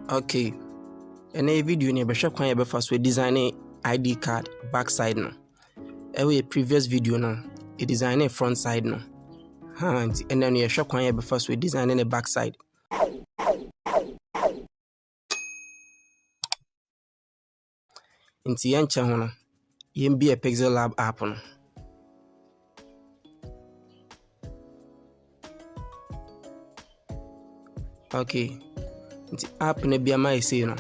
Okay. And a video ni be kwan ye be fa so design ID card backside no. A previous video no, e design a front side no. And then you kwan ye be fa so design a backside. Inti yanche ho no, yem be a Pixellab app no. Okay. Inti app ne bia mai say no.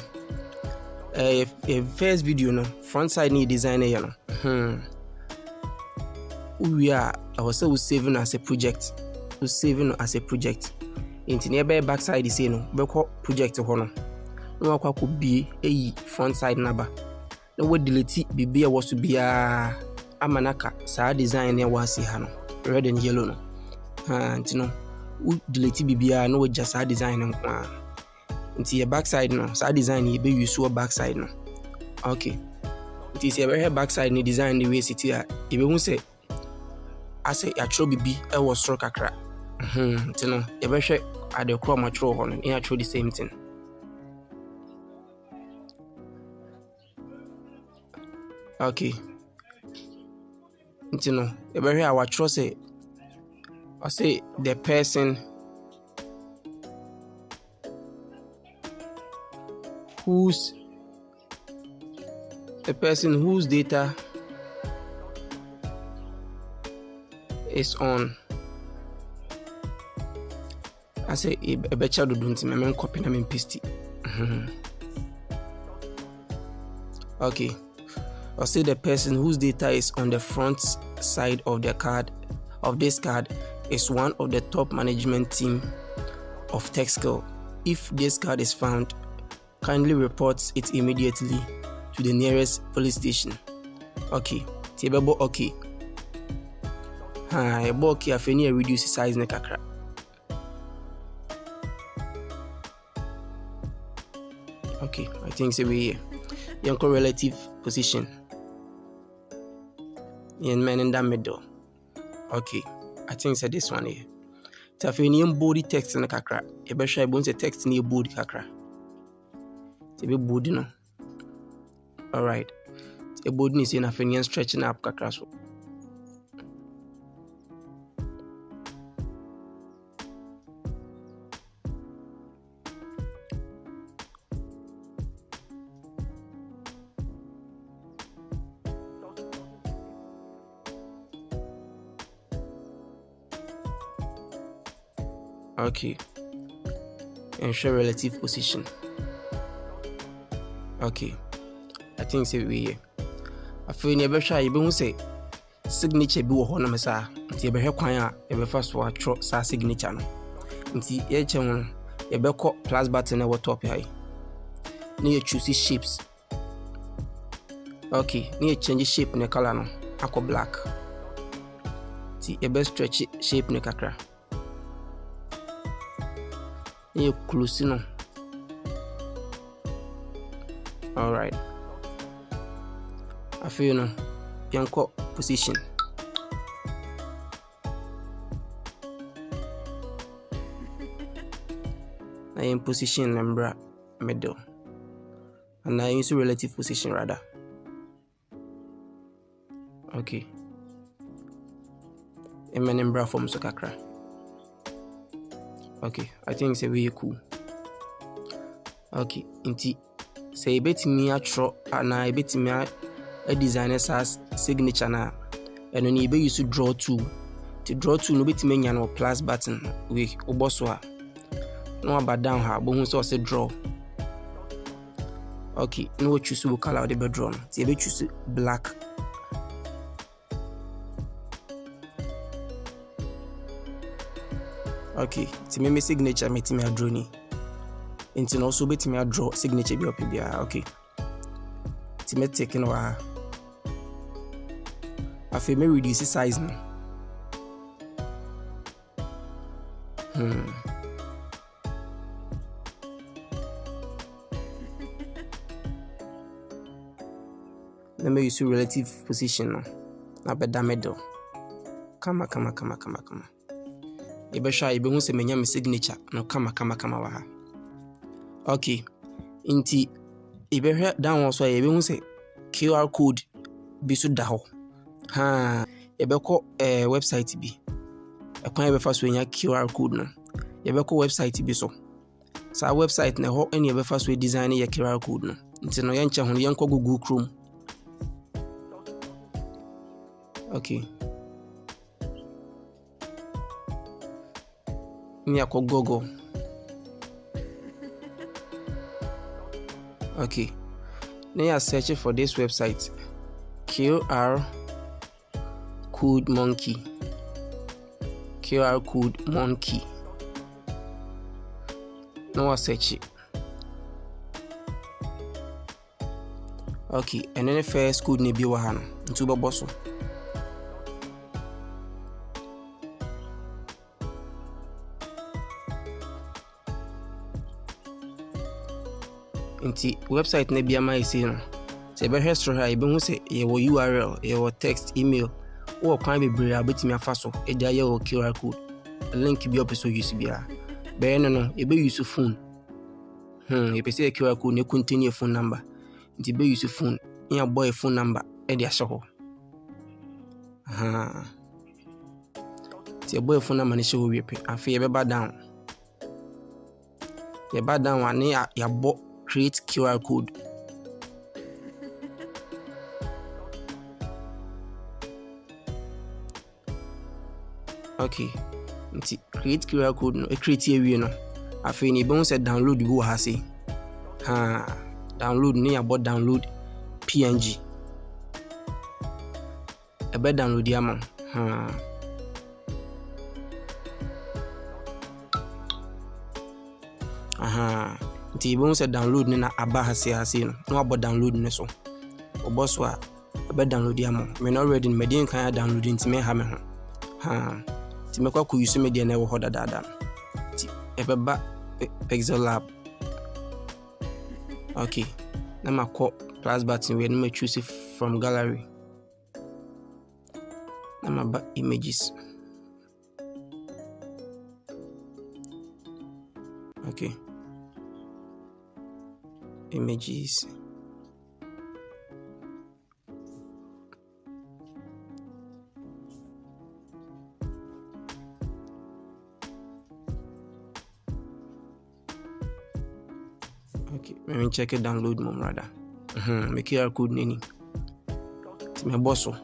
A first video no, front side ni design e no. We are also saving as a project. We saving as a project. Inti nearby backside is no, be project ho no. No akwa ko bi eyi front side naba. No we delete bibia was to be amanaka sa design e wasi ha no. Red and yellow no. Inti no we delete bibia no we just design nko. Inti your backside no, sa design ye be use your backside no. Okay. Inti se be backside ni design the way city a e be hu say ase ya tro bibi e wo soro kakra. Inti no ye be hwe ade kro ma tro ho no, e tro the same thing. Okay. Inti no ye be hwe awa tro say I say the person whose data is on. I say a better do don't me copy na me paste. Okay. I say the person whose data is on the front side of the card of this card is one of the top management team of Teqskill. If this card is found, kindly report it immediately to the nearest police station. Okay. Tibebo okay. Ebo okay afeni reduce size ne kakra. Okay, I think so we yanko relative position. Yen men in the middle. Okay, I think so this one here. Tafeni body text ne kakra. Ebe sha ebo se text ne body kakra. Be body no. All right. A body is in a finian stretching up kakra so. Okay. Ensure relative position. Okay. I think say we I feel never shy you be say signature bi wo ho no mesa nti e be hwe kwan a e be fa so atro sa signature no nti ye che ho e be ko plus button e wo top high na ye choose shapes. Okay, na ye change shape ne color no akọ black nti e be stretch shape ne kakra na ye close no. All right. I feel no yanko position. I am position number middle. And I use relative position rather. Okay. And my number form so kakra. Okay, I think it's a very cool. Okay, inti say bet me a tro and I bet me a designer's as signature na and when you be use to draw tool no bet me no plus button we oboswa no about down her but so say draw. Okay, no choose what color the bedroom so you be choose black. Okay, to me signature me a draw ni into also bet me a draw signature be up here. Okay, to me taking wa I feel me reduce the size now. Let me use relative position now. Na better middle. Kama. Ebe sha ebe hu se menya me signature no kama wa ha. Okay. Inti ibehwe down so ye be say QR code bi so da ho. Ye be ko website bi. Ekwan ye be fa so nya QR code no. Ye be ko website bi so. Sa website na ho ene ye be fa so design ye QR code no. Inti no ye nche ho ye nko Google Chrome. Okay. Me I call Google. Okay. Now you search for this website. QR code monkey. QR code monkey. Now I search it. Okay, and then the first code ne bi wa ha no. Ntu be boso. Inti website na bia ma isi no se be hwestro ha ebe hu se ye wo URL ye wo text email wo kwan bebre abetimi afa so e dia ye wo QR code link bi opeso use bia be no ye be use phone ye be say QR code ne contain phone number inti be use phone ya boy phone number e dia hye ho ti boy phone number ne hye ho wepe afi ye be ba down ane ya bo create QR code. Okay. Nti create QR code no create here no. Afi ni be say download bi wo ha say. Download ni about download PNG. Ebe download ya ma. Nti ibe say download ni na aba hase no. No about download ni so. Obo so a ebe download ya ma. Me no ready me din kan download nti me ha me ho. Ti me kwa ku use media na wo ho dada. Ti ebe ba Pixellab. Okay. Na ma call plus button we na choose from gallery. Na ma ba images. Okay. Images. Okay, let me check it download mom rather. Make QR code nini. Ti me bosso.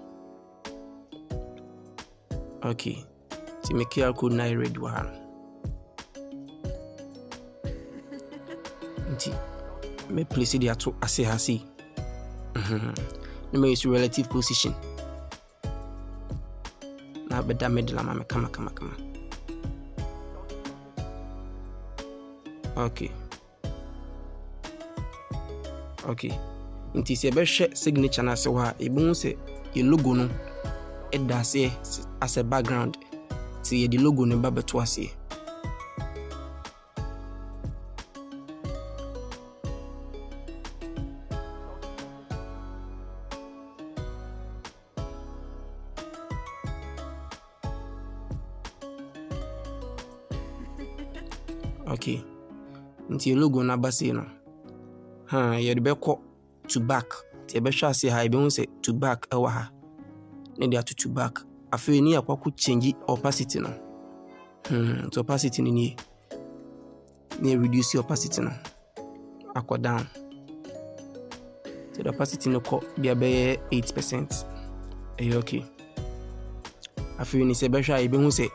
Okay. Ti me QR code na ready wa. Nti me place it to ase hasi. Me use relative position. Na beda middle ama me kama. Okay. Nti se be hwe signature na se wa ebu se ye logo no e da se as a background. Ti ye di logo no ba beto ase. Okay. Nti logo na ba se no. You be ko to back. Ti be hwa se ha e be hu se to back e wa ha. Ne dia to back. Afi ni akwa ku change opacity no. To opacity ni reduce opacity no. Akwa down. So the opacity no ko bia be 8%. Okay. Afi ni se be hwa e be hu se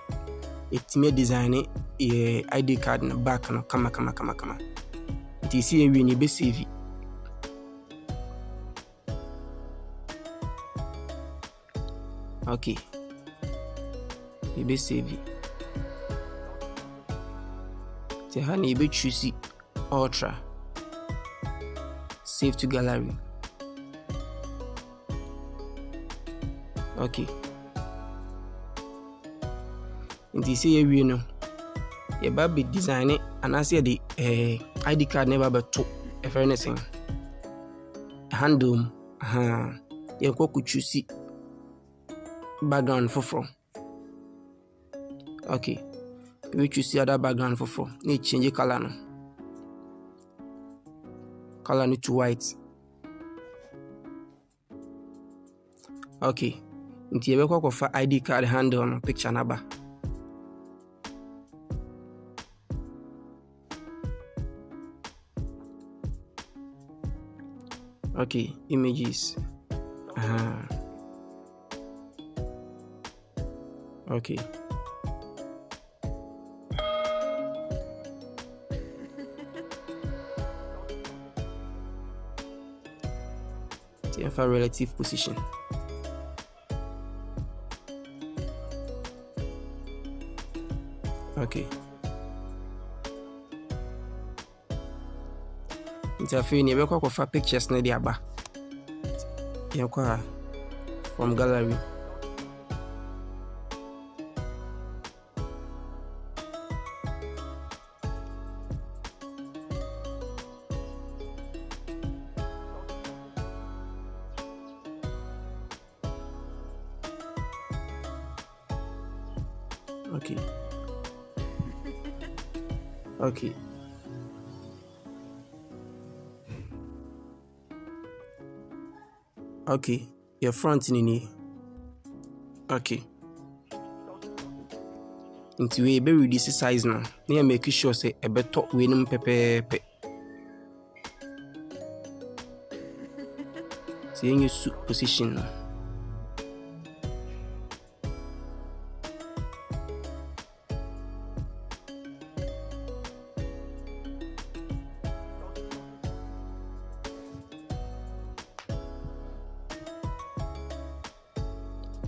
etime design ID card no back no kama. Nti si ewi ni be save. Okay. Be save. Ti hani be choose ultra. Save to gallery. Okay. Nti si ewi no ye ba be design it and as the ID card never be to if anything handle ye ko ku choose background for. Okay, we choose other background for. Need change color no. color no to white. Okay, nti yebekwa ko fa ID card handle no picture naba. Okay, images. Okay. For relative position. Okay. Interfere ni be kwa for pictures na dia ba. Yakwa from gallery. Okay. Okay. Okay. Your front ni. Okay. Nti we be reduce size now. Na make sure say e beto we nim pepepe. See in your position now.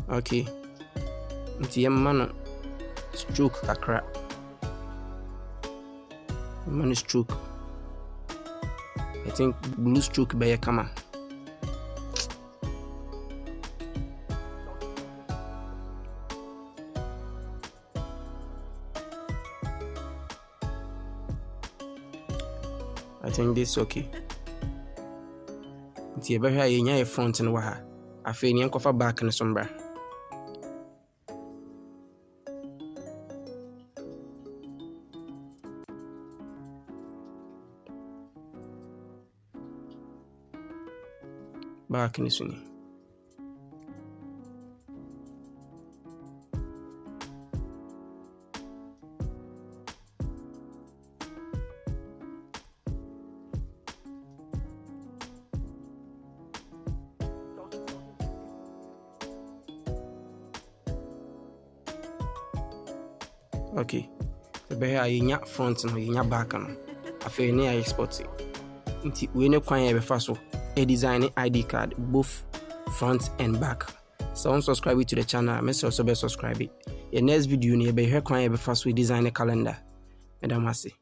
Okay. Nti yemma stroke kakra. Man stroke. I think blue stroke by kama. I think this is okay. Nti yebehwa yenya front no wa ha. Afi ni enkofa back no sombra. Back ni suni. Okay. Ebe ha yenya front no yenya back no. Afi ni export. Nti we ne kwan ebe fa so a design ID card both front and back. So unsubscribe to the channel, make sure also be subscribe. Your next video ni ebe here kwan ebe fa so design a calendar. Madam Masi.